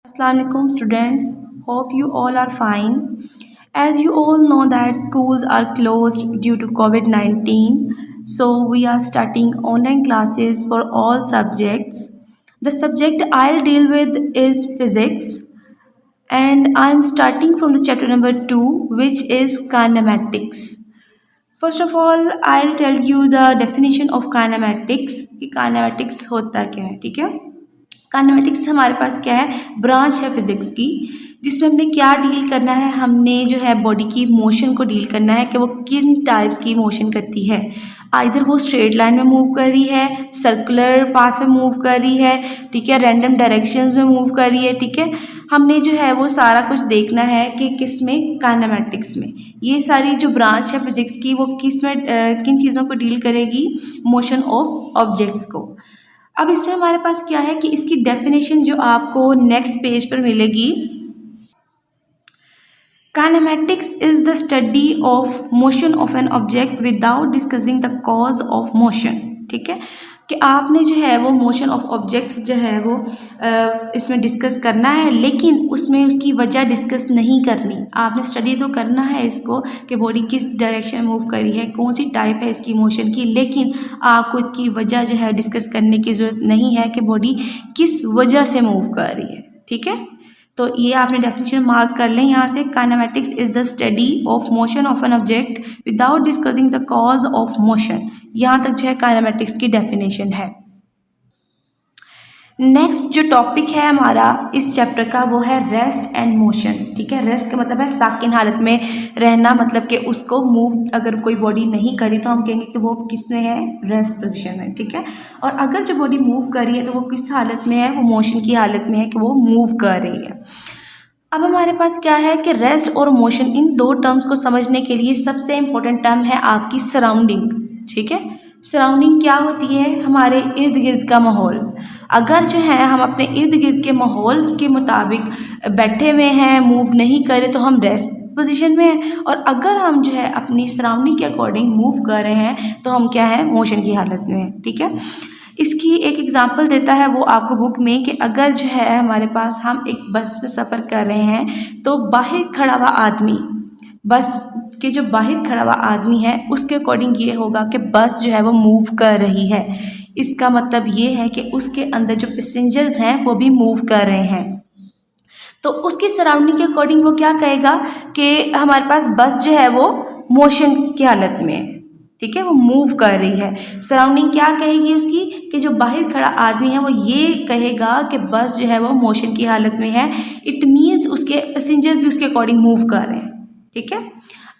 Assalamualaikum students, hope you all are fine. As you all know that schools are closed due to COVID-19, so we are starting online classes for all subjects. The subject I'll deal with is physics, and I'm starting from the chapter number 2, which is kinematics. First of all, I'll tell you the definition of kinematics कि kinematics होता क्या है, ठीक है। Kinematics हमारे पास क्या है, branch है फिजिक्स की, जिसमें हमने क्या डील करना है, हमने जो है बॉडी की मोशन को डील करना है कि वो किन टाइप्स की मोशन करती है। आइदर वो स्ट्रेट लाइन में मूव कर रही है, सर्कुलर पाथ में मूव कर रही है, ठीक है, रैंडम डायरेक्शंस में मूव कर रही है, ठीक है। हमने जो है वो सारा कुछ देखना है कि किस में, काइनेमेटिक्स में। ये सारी जो ब्रांच है फिजिक्स की वो किस में किन चीज़ों को डील करेगी, मोशन ऑफ ऑब्जेक्ट्स को। अब इसमें हमारे पास क्या है कि इसकी डेफिनेशन जो आपको नेक्स्ट पेज पर मिलेगी। Kinematics is the study of motion of an object without discussing the cause of motion, ठीक है, कि आपने जो है वो मोशन ऑफ ऑब्जेक्ट्स जो है वो इसमें डिस्कस करना है, लेकिन उसमें उसकी वजह डिस्कस नहीं करनी। आपने स्टडी तो करना है इसको कि बॉडी किस डायरेक्शन में मूव कर रही है, कौन सी टाइप है इसकी मोशन की, लेकिन आपको इसकी वजह जो है डिस्कस करने की ज़रूरत नहीं है कि बॉडी किस वजह से मूव कर रही है, ठीक है। तो ये आपने डेफिनेशन मार्क कर लें यहाँ से। Kinematics is the study of motion of an object without discussing the cause of motion. यहाँ तक जो है काइनेमेटिक्स की डेफिनेशन है। नेक्स्ट जो टॉपिक है हमारा इस चैप्टर का वो है रेस्ट एंड मोशन, ठीक है। रेस्ट का मतलब है साकिन हालत में रहना, मतलब कि उसको मूव अगर कोई बॉडी नहीं करी तो हम कहेंगे कि वो किस में है, रेस्ट पोजीशन में, ठीक है। और अगर जो बॉडी मूव कर रही है तो वो किस हालत में है, वो मोशन की हालत में है कि वो मूव कर रही है। अब हमारे पास क्या है कि रेस्ट और मोशन, इन दो टर्म्स को समझने के लिए सबसे इम्पोर्टेंट टर्म है आपकी सराउंडिंग, ठीक है। सराउंडिंग क्या होती है, हमारे इर्द गिर्द का माहौल। अगर जो है हम अपने इर्द गिर्द के माहौल के मुताबिक बैठे हुए हैं, मूव नहीं करें, तो हम रेस्ट पोजीशन में हैं। और अगर हम जो है अपनी सराउंडिंग के अकॉर्डिंग मूव कर रहे हैं तो हम क्या है, मोशन की हालत में हैं, ठीक है। इसकी एक एग्जांपल देता है वो आपको बुक में कि अगर जो है हमारे पास हम एक बस में सफ़र कर रहे हैं तो बाहर खड़ा हुआ आदमी, बस के जो बाहर खड़ा हुआ आदमी है उसके अकॉर्डिंग ये होगा कि बस जो है वो मूव कर रही है। इसका मतलब ये है कि उसके अंदर जो पैसेंजर्स हैं वो भी मूव कर रहे हैं। तो उसकी सराउंडिंग के अकॉर्डिंग वो क्या कहेगा कि हमारे पास बस जो है वो मोशन की हालत में है, ठीक है, वो मूव कर रही है। सराउंडिंग क्या कहेगी उसकी कि जो बाहर खड़ा आदमी है वो ये कहेगा कि बस जो है वो मोशन की हालत में है। इट मीन्स उसके पैसेंजर्स भी उसके अकॉर्डिंग मूव कर रहे हैं, ठीक है।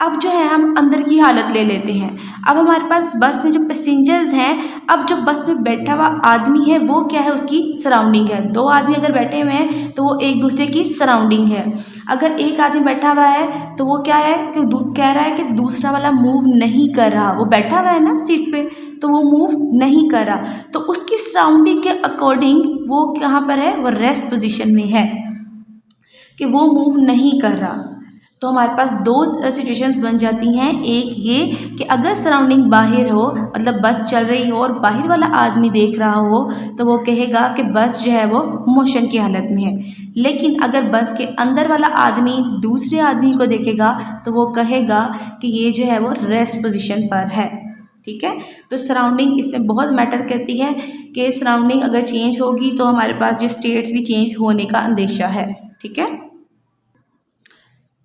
अब जो है हम अंदर की हालत ले लेते हैं। अब हमारे पास बस में जो पैसेंजर्स हैं, अब जो बस में बैठा हुआ आदमी है वो क्या है, उसकी सराउंडिंग है। दो आदमी अगर बैठे हुए हैं तो वो एक दूसरे की सराउंडिंग है। अगर एक आदमी बैठा हुआ है तो वो क्या है कि कह रहा है कि दूसरा वाला मूव नहीं कर रहा, वो बैठा हुआ है ना सीट पे, तो वो मूव नहीं कर रहा, तो उसकी सराउंडिंग के अकॉर्डिंग वो कहाँ पर है, वो रेस्ट पोजीशन में है कि वो मूव नहीं कर रहा। तो हमारे पास दो सिचुएशंस बन जाती हैं। एक ये कि अगर सराउंडिंग बाहर हो, मतलब बस चल रही हो और बाहर वाला आदमी देख रहा हो, तो वो कहेगा कि बस जो है वो मोशन की हालत में है। लेकिन अगर बस के अंदर वाला आदमी दूसरे आदमी को देखेगा तो वो कहेगा कि ये जो है वो रेस्ट पोजीशन पर है, ठीक है। तो सराउंडिंग इसमें बहुत मैटर करती है कि सराउंडिंग अगर चेंज होगी तो हमारे पास जो स्टेट्स भी चेंज होने का अंदेशा है, ठीक है।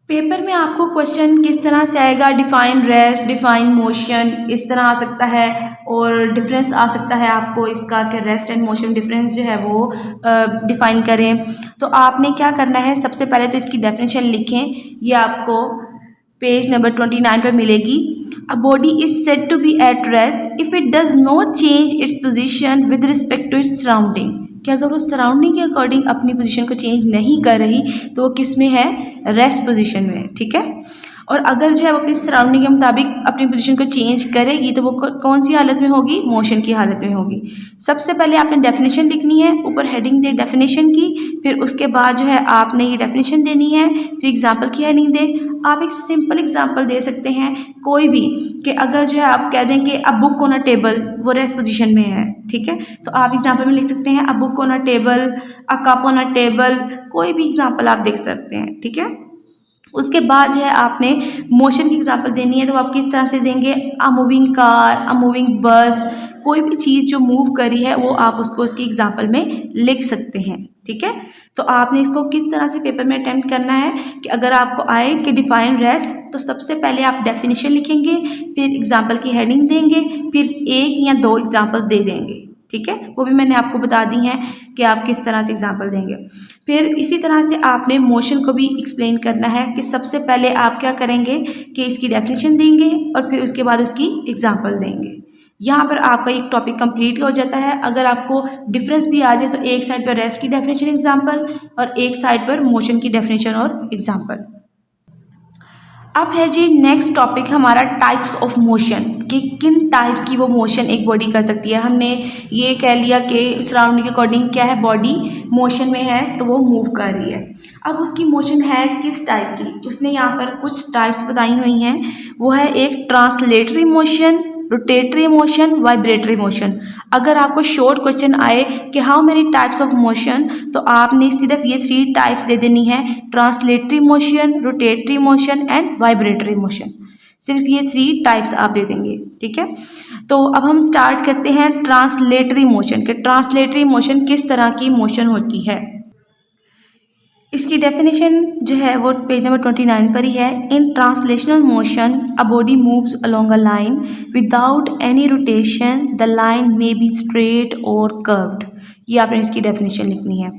पेपर में आपको क्वेश्चन किस तरह से आएगा, डिफाइन रेस्ट, डिफाइन मोशन, इस तरह आ सकता है। और डिफरेंस आ सकता है आपको इसका कि रेस्ट एंड मोशन डिफरेंस जो है वो डिफाइन करें। तो आपने क्या करना है, सबसे पहले तो इसकी डेफिनेशन लिखें। ये आपको पेज नंबर 29 पर मिलेगी। A body is said to be at rest if it does not change its position with respect to its surrounding, कि अगर वो सराउंडिंग के अकॉर्डिंग अपनी पोजीशन को चेंज नहीं कर रही तो वो किस में है, रेस्ट पोजीशन में, ठीक है। और अगर जो है वो अपनी सराउंडिंग के मुताबिक अपनी पोजीशन को चेंज करेगी तो वो कौन सी हालत में होगी, मोशन की हालत में होगी। सबसे पहले आपने डेफिनेशन लिखनी है, ऊपर हेडिंग दे डेफिनेशन की, फिर उसके बाद जो है आपने ये डेफिनेशन देनी है, फिर एग्जाम्पल की हेडिंग दे। आप एक सिंपल एग्जाम्पल दे सकते हैं कोई भी, कि अगर जो है आप कह दें कि a book on a table, वो रेस्ट पोजीशन में है, ठीक है, तो आप एग्जाम्पल में लिख सकते हैं a book on a table, a cup on a table, कोई भी एग्जाम्पल आप देख सकते हैं, ठीक है। उसके बाद जो है आपने मोशन की एग्जांपल देनी है, तो आप किस तरह से देंगे, a moving car, a moving बस, कोई भी चीज़ जो मूव करी है वो आप उसको उसकी एग्जांपल में लिख सकते हैं, ठीक है। तो आपने इसको किस तरह से पेपर में अटेम्प्ट करना है कि अगर आपको आए कि डिफाइन रेस्ट, तो सबसे पहले आप डेफिनेशन लिखेंगे, फिर एग्जाम्पल की हेडिंग देंगे, फिर एक या दो एग्जाम्पल्स दे देंगे, ठीक है, वो भी मैंने आपको बता दी हैं कि आप किस तरह से एग्जाम्पल देंगे। फिर इसी तरह से आपने मोशन को भी एक्सप्लेन करना है कि सबसे पहले आप क्या करेंगे कि इसकी डेफिनेशन देंगे और फिर उसके बाद उसकी एग्जाम्पल देंगे। यहाँ पर आपका एक टॉपिक कंप्लीट हो जाता है। अगर आपको डिफरेंस भी आ जाए तो एक साइड पर रेस्ट की डेफिनेशन एग्जाम्पल और एक साइड पर मोशन की डेफिनेशन और एग्जाम्पल। अब है जी नेक्स्ट टॉपिक हमारा टाइप्स ऑफ मोशन, कि किन टाइप्स की वो मोशन एक बॉडी कर सकती है। हमने ये कह लिया कि सराउंडिंग के अकॉर्डिंग क्या है, बॉडी मोशन में है तो वो मूव कर रही है। अब उसकी मोशन है किस टाइप की, उसने यहाँ पर कुछ टाइप्स बताई हुई हैं। वो है एक translatory motion, rotatory motion, vibratory motion. अगर आपको शॉर्ट क्वेश्चन आए कि how many types of motion, तो आपने सिर्फ ये 3 टाइप्स दे देनी है, translatory motion, rotatory motion and vibratory motion. सिर्फ ये 3 टाइप्स आप दे देंगे, ठीक है। तो अब हम स्टार्ट करते हैं ट्रांसलेटरी मोशन के। ट्रांसलेटरी मोशन किस तरह की मोशन होती है, इसकी डेफिनेशन जो है वो पेज नंबर 29 पर ही है। इन translational motion a body moves along a line without any rotation, the line may be straight और कर्व्ड। ये आपने इसकी डेफिनेशन लिखनी है।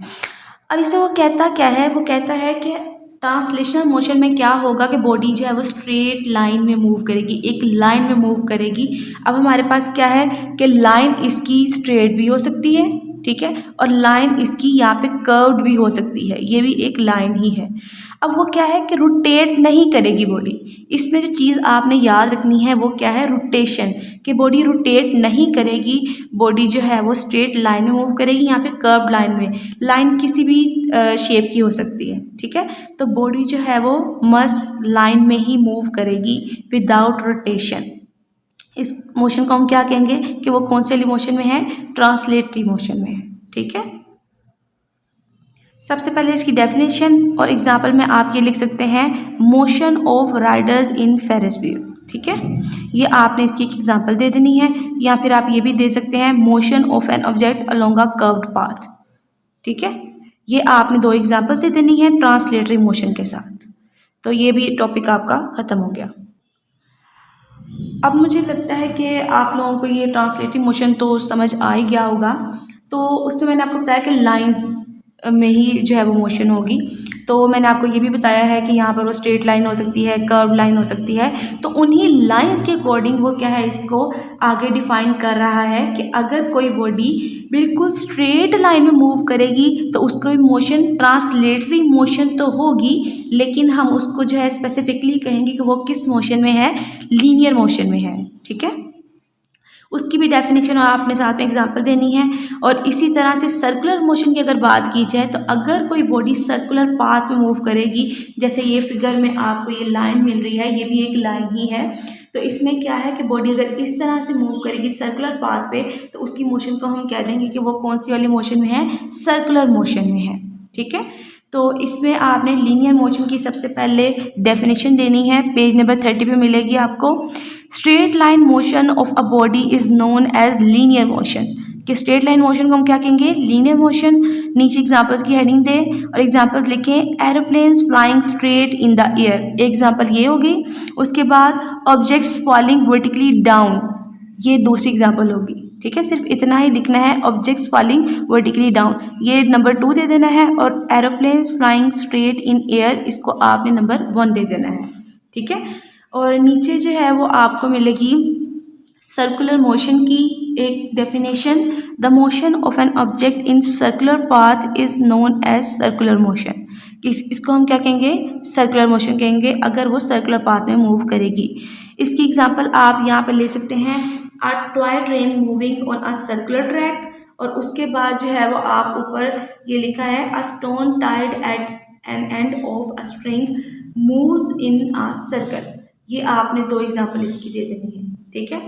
अब इसमें वो कहता क्या है, वो कहता है कि ट्रांसलेशनल मोशन में क्या होगा कि बॉडी जो है वो स्ट्रेट लाइन में मूव करेगी, एक लाइन में मूव करेगी। अब हमारे पास क्या है कि लाइन इसकी स्ट्रेट भी हो सकती है, ठीक है, और लाइन इसकी यहाँ पे कर्व्ड भी हो सकती है, ये भी एक लाइन ही है। अब वो क्या है कि रोटेट नहीं करेगी बॉडी। इसमें जो चीज़ आपने याद रखनी है वो क्या है, रोटेशन, कि बॉडी रोटेट नहीं करेगी, बॉडी जो है वो स्ट्रेट लाइन में मूव करेगी, यहाँ पे कर्व लाइन में। लाइन किसी भी शेप की हो सकती है, ठीक है, तो बॉडी जो है वो मस्त लाइन में ही मूव करेगी विदाउट रोटेशन। इस मोशन को हम क्या कहेंगे कि वो कौन से वाली मोशन में है, ट्रांसलेटरी मोशन में है, ठीक है। सबसे पहले इसकी डेफिनेशन और एग्जाम्पल में आप ये लिख सकते हैं, motion of riders in Ferris wheel, ठीक है, ये आपने इसकी एक एग्जाम्पल दे देनी है। या फिर आप ये भी दे सकते हैं, motion of an object along a curved path, ठीक है, ये आपने 2 एग्जाम्पल से देनी है ट्रांसलेटरी मोशन के साथ। तो ये भी टॉपिक आपका ख़त्म हो गया। अब मुझे लगता है कि आप लोगों को ये ट्रांसलेटरी मोशन तो समझ आ ही गया होगा। तो उसमें मैंने आपको बताया कि लाइंस में ही जो है वो मोशन होगी। तो मैंने आपको ये भी बताया है कि यहाँ पर वो स्ट्रेट लाइन हो सकती है, कर्व लाइन हो सकती है। तो उन्हीं लाइंस के अकॉर्डिंग वो क्या है, इसको आगे डिफाइन कर रहा है कि अगर कोई बॉडी बिल्कुल स्ट्रेट लाइन में मूव करेगी तो उसको मोशन ट्रांसलेटरी मोशन तो होगी, लेकिन हम उसको जो है स्पेसिफिकली कहेंगे कि वो किस मोशन में है, लीनियर मोशन में है, ठीक है। उसकी भी डेफिनेशन और आपने साथ में एग्जांपल देनी है। और इसी तरह से सर्कुलर मोशन की अगर बात की जाए तो अगर कोई बॉडी सर्कुलर पाथ में मूव करेगी, जैसे ये फिगर में आपको ये लाइन मिल रही है, ये भी एक लाइन ही है, तो इसमें क्या है कि बॉडी अगर इस तरह से मूव करेगी सर्कुलर पाथ पे, तो उसकी मोशन को हम कह देंगे कि वो कौन सी वाली मोशन में है, सर्कुलर मोशन में है, ठीक है। तो इसमें आपने लीनियर मोशन की सबसे पहले डेफिनेशन देनी है, पेज नंबर 30 पे मिलेगी आपको। Straight line motion of a body is known as linear motion, कि स्ट्रेट लाइन मोशन को हम क्या कहेंगे, लीनियर मोशन। नीचे एग्जांपल्स की हेडिंग दें और एग्जांपल्स लिखें, aeroplanes flying straight in the air, example ये होगी। उसके बाद ऑब्जेक्ट्स फॉलिंग वर्टिकली डाउन, ये दूसरी एग्जांपल होगी, ठीक है, सिर्फ इतना ही लिखना है, ऑब्जेक्ट्स फॉलिंग वर्टिकली डाउन, ये नंबर 2 दे देना है, और aeroplanes flying straight in air, इसको आपने नंबर 1 दे देना है, ठीक है। और नीचे जो है वो आपको मिलेगी सर्कुलर मोशन की एक definition, the motion of an object in circular path is known as circular motion, इसको हम क्या कहेंगे, सर्कुलर मोशन कहेंगे अगर वो सर्कुलर पाथ में मूव करेगी। इसकी एग्जांपल आप यहाँ पर ले सकते हैं, a toy train moving on a circular track, और उसके बाद जो है वो आप ऊपर ये लिखा है, a stone tied at an end of a string moves in a circle. ये आपने दो एग्जांपल इसकी दे देनी है, ठीक है।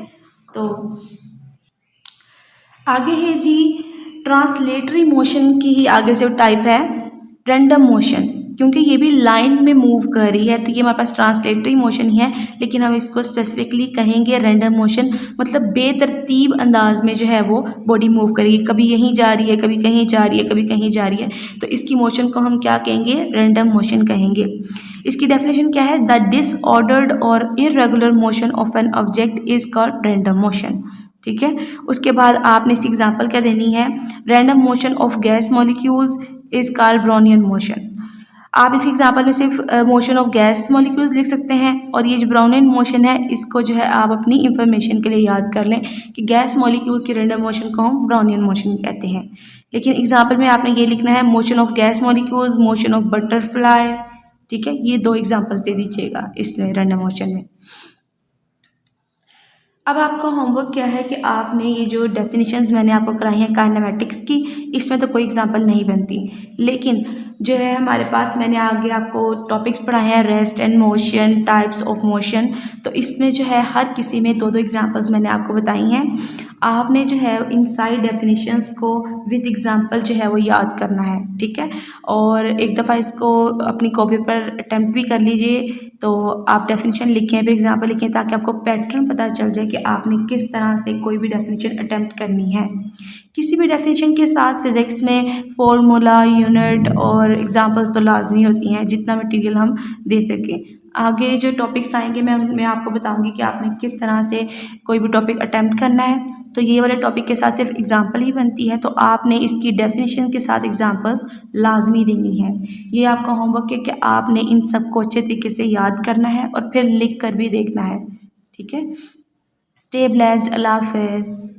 तो आगे है जी ट्रांसलेटरी मोशन की ही आगे से टाइप है रैंडम मोशन, क्योंकि ये भी लाइन में मूव कर रही है तो ये हमारे पास ट्रांसलेटरी मोशन ही है, लेकिन हम इसको स्पेसिफिकली कहेंगे रैंडम मोशन, मतलब बेतरतीब अंदाज में जो है वो बॉडी मूव करेगी, कभी यहीं जा रही है, कभी कहीं जा रही है, कभी कहीं जा रही है, तो इसकी मोशन को हम क्या कहेंगे, रैंडम मोशन कहेंगे। इसकी डेफिनेशन क्या है, द डिसऑर्डर्ड और irregular motion of an object is called random motion, ठीक है। उसके बाद आपने इस एग्जांपल क्या देनी है, random motion of gas molecules is called Brownian motion. आप इस एग्जांपल में सिर्फ मोशन ऑफ गैस मॉलिक्यूल्स लिख सकते हैं, और ये जो ब्राउनियन मोशन है इसको जो है आप अपनी इंफॉर्मेशन के लिए याद कर लें कि गैस मॉलिक्यूल की रैंडम मोशन को हम ब्राउनियन मोशन कहते हैं। लेकिन एग्जाम्पल में आपने ये लिखना है motion of gas molecules, motion of butterfly, ठीक है। ये दो एग्जाम्पल्स दे दीजिएगा इसमें रैंडम मोशन में। अब आपका होमवर्क क्या है कि आपने ये जो डेफिनेशंस मैंने आपको कराई हैं काइनेमेटिक्स की, इसमें तो कोई एग्जांपल नहीं बनती, लेकिन जो है हमारे पास मैंने आगे आपको टॉपिक्स पढ़ाए हैं rest and motion, types of motion, तो इसमें जो है हर किसी में दो दो एग्जांपल्स मैंने आपको बताई हैं। आपने जो है इन सारी डेफिनेशंस को विद एग्जांपल जो है वो याद करना है, ठीक है। और एक दफ़ा इसको अपनी कॉपी पर अटैम्प्ट भी कर लीजिए, तो आप डेफिनेशन लिखें फिर एग्जांपल लिखें, ताकि आपको पैटर्न पता चल जाए कि आपने किस तरह से कोई भी डेफिनेशन अटैम्प्ट करनी है। किसी भी डेफिनेशन के साथ फिज़िक्स में फॉर्मूला, यूनिट और एग्जांपल्स तो लाजमी होती हैं, जितना मटेरियल हम दे सकें। आगे जो टॉपिक्स आएंगे मैं आपको बताऊंगी कि आपने किस तरह से कोई भी टॉपिक अटैम्प्ट करना है। तो ये वाले टॉपिक के साथ सिर्फ एग्जांपल ही बनती है, तो आपने इसकी डेफिनेशन के साथ एग्जांपल्स लाजमी देनी है। ये आपका होमवर्क है कि आपने इन सबको अच्छे तरीके से याद करना है और फिर लिख कर भी देखना है, ठीक है। स्टे ब्लेस्ड, अल्लाह हाफ़िज़।